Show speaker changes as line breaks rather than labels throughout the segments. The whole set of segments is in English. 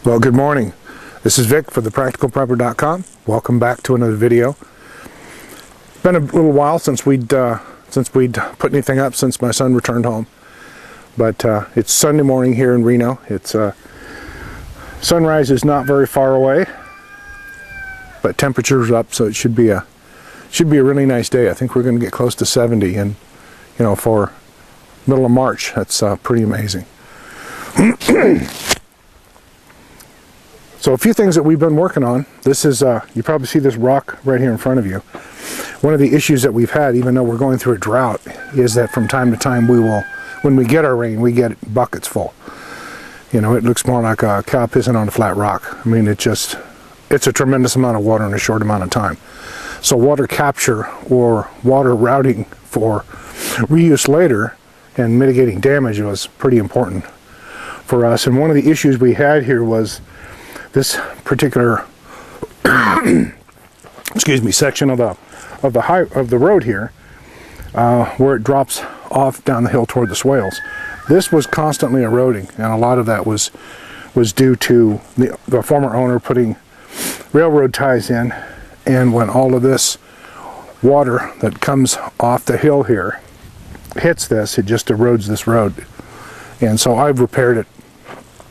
Well, good morning. This is Vic for thepracticalprepper.com. Welcome back to another video. It's been a little while since we'd put anything up since my son returned home. But it's Sunday morning here in Reno. It's sunrise is not very far away, but temperature's up, so it should be a really nice day. I think we're going to get close to 70, and you know, for middle of March, that's pretty amazing. So a few things that we've been working on. This is, you probably see this rock right here in front of you. One of the issues that we've had, even though we're going through a drought, is that from time to time when we get our rain, we get buckets full. You know, it looks more like a cow pissing on a flat rock. I mean, it's a tremendous amount of water in a short amount of time. So water capture or water routing for reuse later and mitigating damage was pretty important for us. And one of the issues we had here was this particular excuse me, section of the road here, where it drops off down the hill toward the swales. This was constantly eroding, and a lot of that was due to the former owner putting railroad ties in, and when all of this water that comes off the hill here hits this, it just erodes this road. And so I've repaired it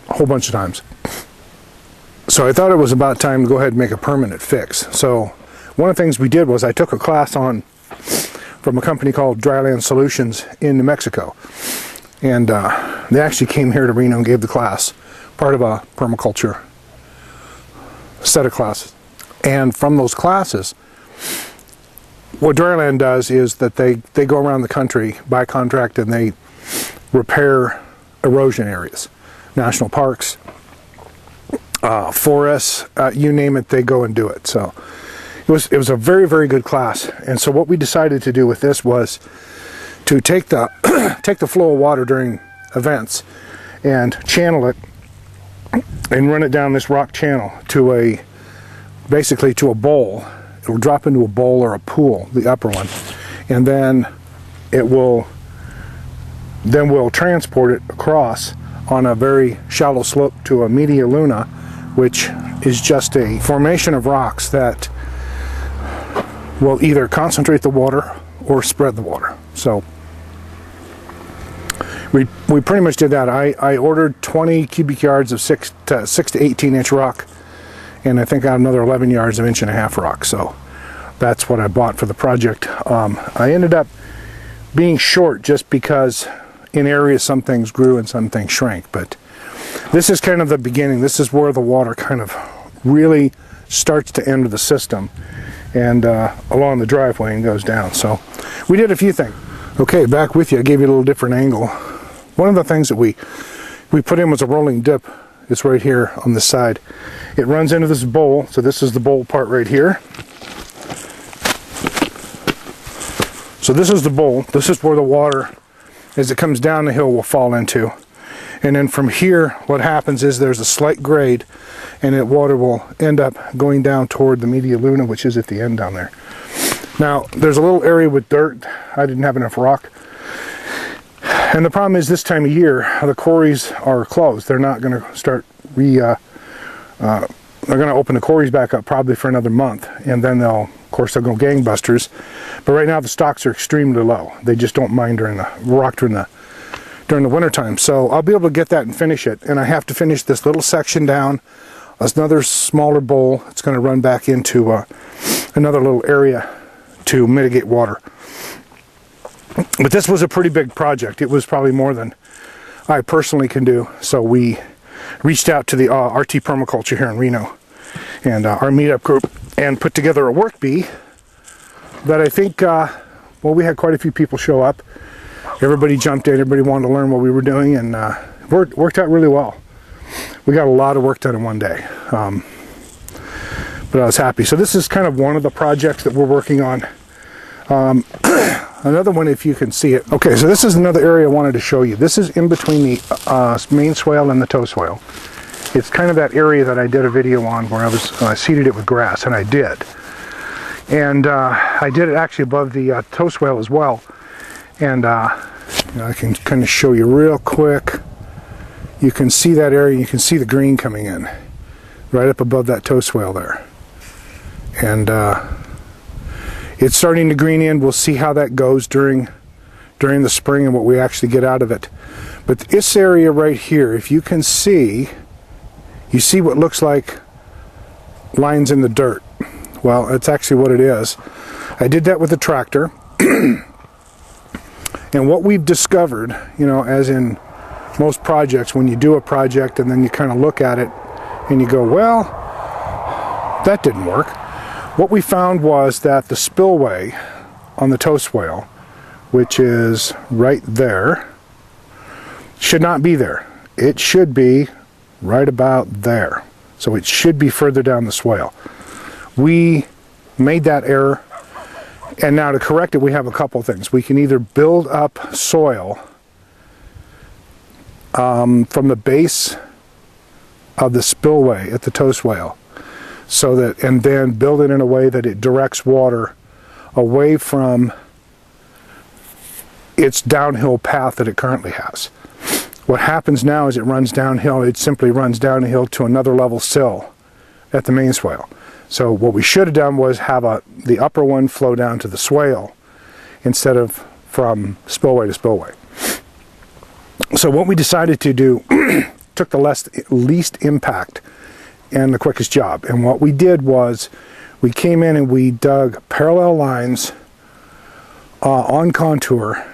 a whole bunch of times. So I thought it was about time to go ahead and make a permanent fix. So one of the things we did was I took a class from a company called Dryland Solutions in New Mexico. And they actually came here to Reno and gave the class, part of a permaculture set of classes. And from those classes, what Dryland does is that they go around the country by contract and they repair erosion areas, national parks, forests, you name it, they go and do it. So it was a very, very good class. And so what we decided to do with this was to take the take the flow of water during events and channel it and run it down this rock channel to basically to a bowl. It will drop into a bowl or a pool, the upper one, and then we'll transport it across on a very shallow slope to a media luna, which is just a formation of rocks that will either concentrate the water or spread the water. So we pretty much did that. I ordered 20 cubic yards of 6 to 18 inch rock, and I think I have another 11 yards of 1.5 inch rock. So that's what I bought for the project. I ended up being short just because in areas some things grew and some things shrank, but this is kind of the beginning. This is where the water kind of really starts to enter the system and along the driveway and goes down. So we did a few things. Okay, back with you. I gave you a little different angle. One of the things that we put in was a rolling dip. It's right here on this side. It runs into this bowl, so this is the bowl part right here. So this is the bowl. This is where the water, as it comes down the hill, will fall into. And then from here, what happens is there's a slight grade, and the water will end up going down toward the media luna, which is at the end down there. Now, there's a little area with dirt. I didn't have enough rock. And the problem is this time of year, the quarries are closed. They're not going to start they're going to open the quarries back up probably for another month, and then of course they'll go gangbusters. But right now the stocks are extremely low. They just don't mind during the winter time. So I'll be able to get that and finish it. And I have to finish this little section down. Another smaller bowl. It's going to run back into another little area to mitigate water. But this was a pretty big project. It was probably more than I personally can do. So we reached out to the RT Permaculture here in Reno and our meetup group and put together a work bee that I think, well, we had quite a few people show up. Everybody jumped in, everybody wanted to learn what we were doing, and worked out really well. We got a lot of work done in one day, but I was happy. So this is kind of one of the projects that we're working on. Another one, if you can see it. Okay, so this is another area I wanted to show you. This is in between the main swale and the toe swale. It's kind of that area that I did a video on where I seeded it with grass, and I did. And I did it actually above the toe swale as well. And I can kind of show you real quick. You can see that area, you can see the green coming in. right up above that toe swale there. And it's starting to green in. We'll see how that goes during the spring and what we actually get out of it. But this area right here, if you can see, you see what looks like lines in the dirt. Well, that's actually what it is. I did that with the tractor. And what we've discovered, you know, as in most projects, when you do a project and then you kind of look at it and you go, well, that didn't work. What we found was that the spillway on the toe swale, which is right there, should not be there. It should be right about there. So it should be further down the swale. We made that error, and now to correct it, we have a couple things. We can either build up soil from the base of the spillway at the toe swale, so that, and then build it in a way that it directs water away from its downhill path that it currently has. What happens now is it runs downhill. It simply runs downhill to another level sill at the main swale. So what we should have done was have the upper one flow down to the swale instead of from spillway to spillway. So what we decided to do took the least impact and the quickest job. And what we did was we came in and we dug parallel lines on contour,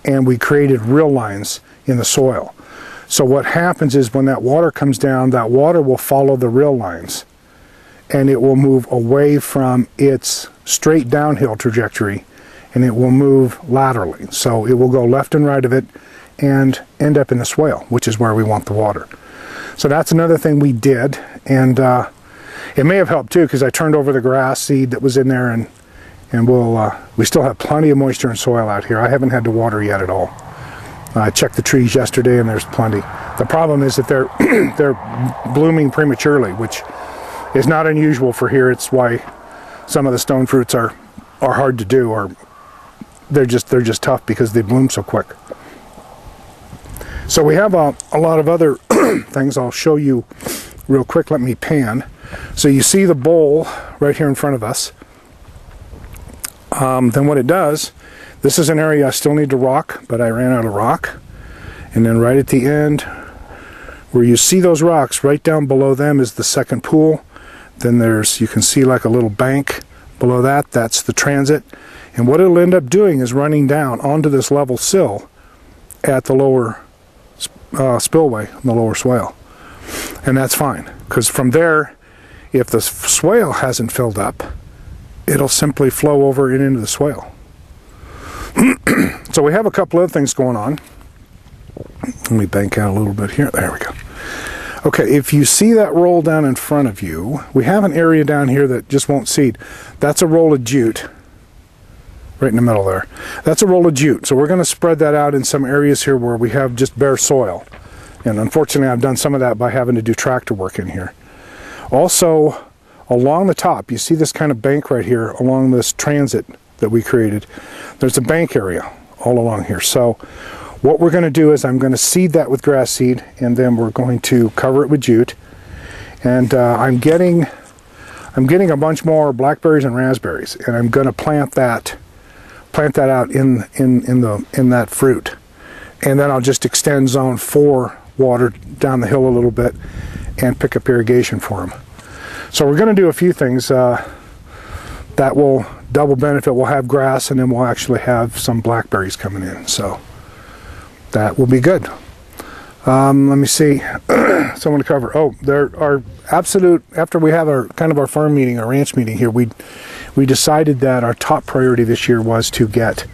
and we created real lines in the soil. So what happens is when that water comes down, that water will follow the real lines, and it will move away from its straight downhill trajectory, and it will move laterally. So it will go left and right of it and end up in the swale, which is where we want the water. So that's another thing we did, and it may have helped too, because I turned over the grass seed that was in there, and we still have plenty of moisture and soil out here. I haven't had to water yet at all. I checked the trees yesterday, and there's plenty. The problem is that they're blooming prematurely, which is not unusual for here. It's why some of the stone fruits are hard to do, or they're just tough because they bloom so quick. So we have a lot of other things I'll show you real quick. Let me pan. So you see the bowl right here in front of us. Then what it does, this is an area I still need to rock, but I ran out of rock. And then right at the end, where you see those rocks, right down below them is the second pool. Then you can see like a little bank below that. That's the transit. And what it'll end up doing is running down onto this level sill at the lower spillway, the lower swale. And that's fine, because from there, if the swale hasn't filled up, it'll simply flow over and into the swale. So we have a couple other things going on. Let me bank out a little bit here. There we go. Okay, if you see that roll down in front of you, we have an area down here that just won't seed. That's a roll of jute. Right in the middle there. That's a roll of jute. So we're going to spread that out in some areas here where we have just bare soil. And unfortunately, I've done some of that by having to do tractor work in here. Also, along the top, you see this kind of bank right here along this transit that we created. There's a bank area all along here. So what we're going to do is I'm going to seed that with grass seed, and then we're going to cover it with jute. And I'm getting a bunch more blackberries and raspberries, and I'm going to plant that out in that fruit. And then I'll just extend zone 4 water down the hill a little bit and pick up irrigation for them. So we're going to do a few things that will double benefit. We'll have grass, and then we'll actually have some blackberries coming in. So that will be good. Let me see. Someone to cover. Oh, there are absolute. After we have our farm meeting, our ranch meeting here, we decided that our top priority this year was to get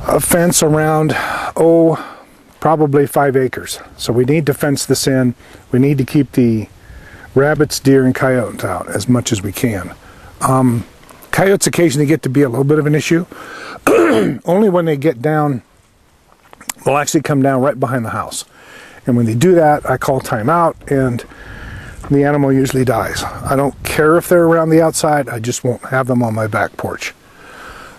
a fence around, probably 5 acres. So we need to fence this in. We need to keep the rabbits, deer, and coyotes out as much as we can. Coyotes occasionally get to be a little bit of an issue. Only when they get down, they'll actually come down right behind the house. And when they do that, I call time out, and the animal usually dies. I don't care if they're around the outside, I just won't have them on my back porch.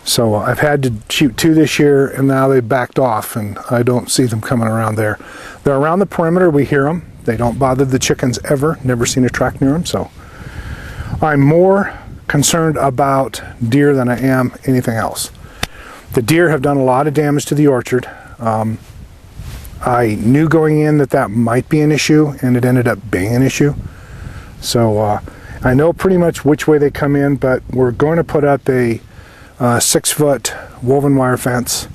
So I've had to shoot 2 this year, and now they've backed off, and I don't see them coming around there. They're around the perimeter. We hear them. They don't bother the chickens ever. Never seen a track near them. So I'm more concerned about deer than I am anything else. The deer have done a lot of damage to the orchard. I knew going in that might be an issue, and it ended up being an issue. So I know pretty much which way they come in, but we're going to put up a 6-foot woven wire fence,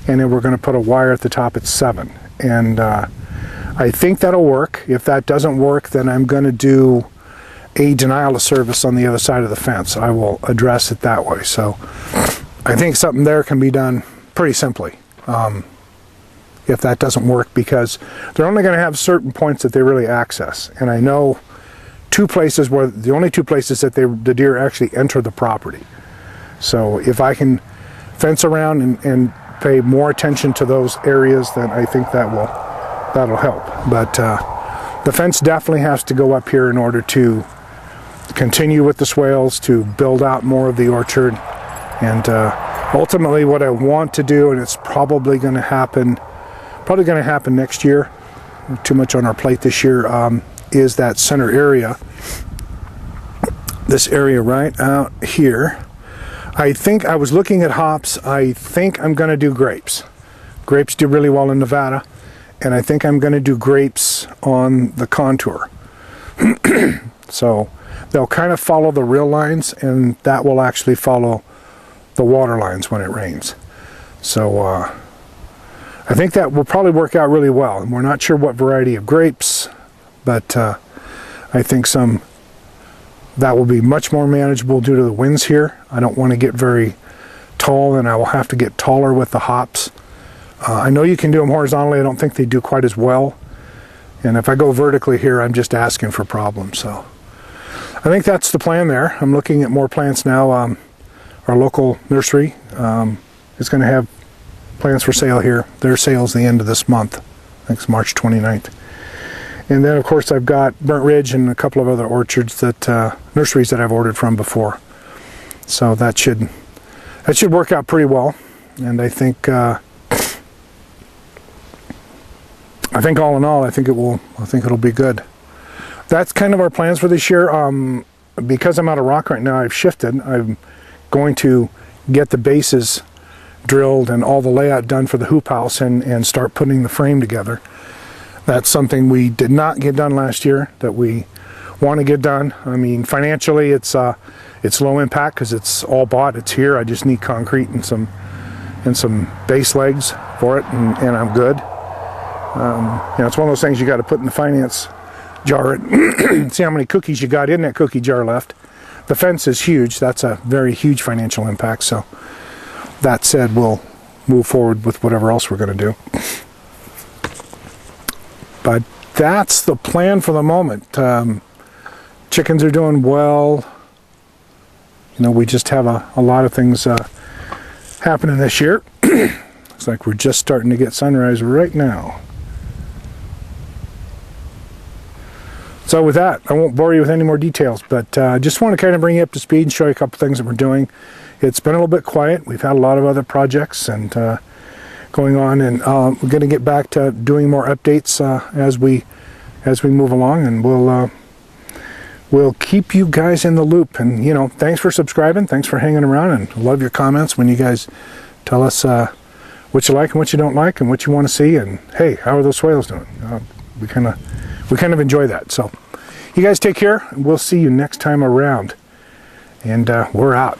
and then we're going to put a wire at the top at 7. And I think that'll work. If that doesn't work, then I'm going to do a denial of service on the other side of the fence. I will address it that way. So I think something there can be done pretty simply if that doesn't work, because they're only going to have certain points that they really access. And I know 2 places where the only 2 places that the deer actually enter the property. So if I can fence around and pay more attention to those areas, then I think that'll help. But the fence definitely has to go up here in order to continue with the swales, to build out more of the orchard. And ultimately what I want to do, and it's probably going to happen next year, too much on our plate this year, is that center area, this area right out here. I think I was looking at hops. I think I'm going to do grapes. Grapes do really well in Nevada, and I think I'm going to do grapes on the contour. So they'll kind of follow the real lines, and that will actually follow the water lines when it rains. So I think that will probably work out really well. And we're not sure what variety of grapes, but I think that will be much more manageable due to the winds here. I don't want to get very tall, and I will have to get taller with the hops. I know you can do them horizontally. I don't think they do quite as well. And if I go vertically here, I'm just asking for problems. So I think that's the plan there. I'm looking at more plants now. Our local nursery is going to have plants for sale here. Their sale's the end of this month. I think it's March 29th. And then, of course, I've got Burnt Ridge and a couple of other orchards nurseries that I've ordered from before. So that should work out pretty well. And I think all in all, I think it'll be good. That's kind of our plans for this year. Because I'm out of rock right now, I've shifted. I'm going to get the bases drilled and all the layout done for the hoop house and start putting the frame together. That's something we did not get done last year that we want to get done. I mean, financially it's low impact because it's all bought. It's here. I just need concrete and some base legs for it, and I'm good. It's one of those things you got to put in the finance jar and see how many cookies you got in that cookie jar left. The fence is huge. That's a very huge financial impact. So that said, we'll move forward with whatever else we're going to do. But that's the plan for the moment. Chickens are doing well. We just have a lot of things happening this year. Looks like we're just starting to get sunrise right now. So with that, I won't bore you with any more details, but I just want to kind of bring you up to speed and show you a couple things that we're doing. It's been a little bit quiet. We've had a lot of other projects and going on, and we're going to get back to doing more updates as we move along, and we'll keep you guys in the loop. And thanks for subscribing, thanks for hanging around, and love your comments when you guys tell us what you like and what you don't like and what you want to see, and hey, how are those swales doing? We kind of enjoy that. So you guys take care, and we'll see you next time around, and we're out.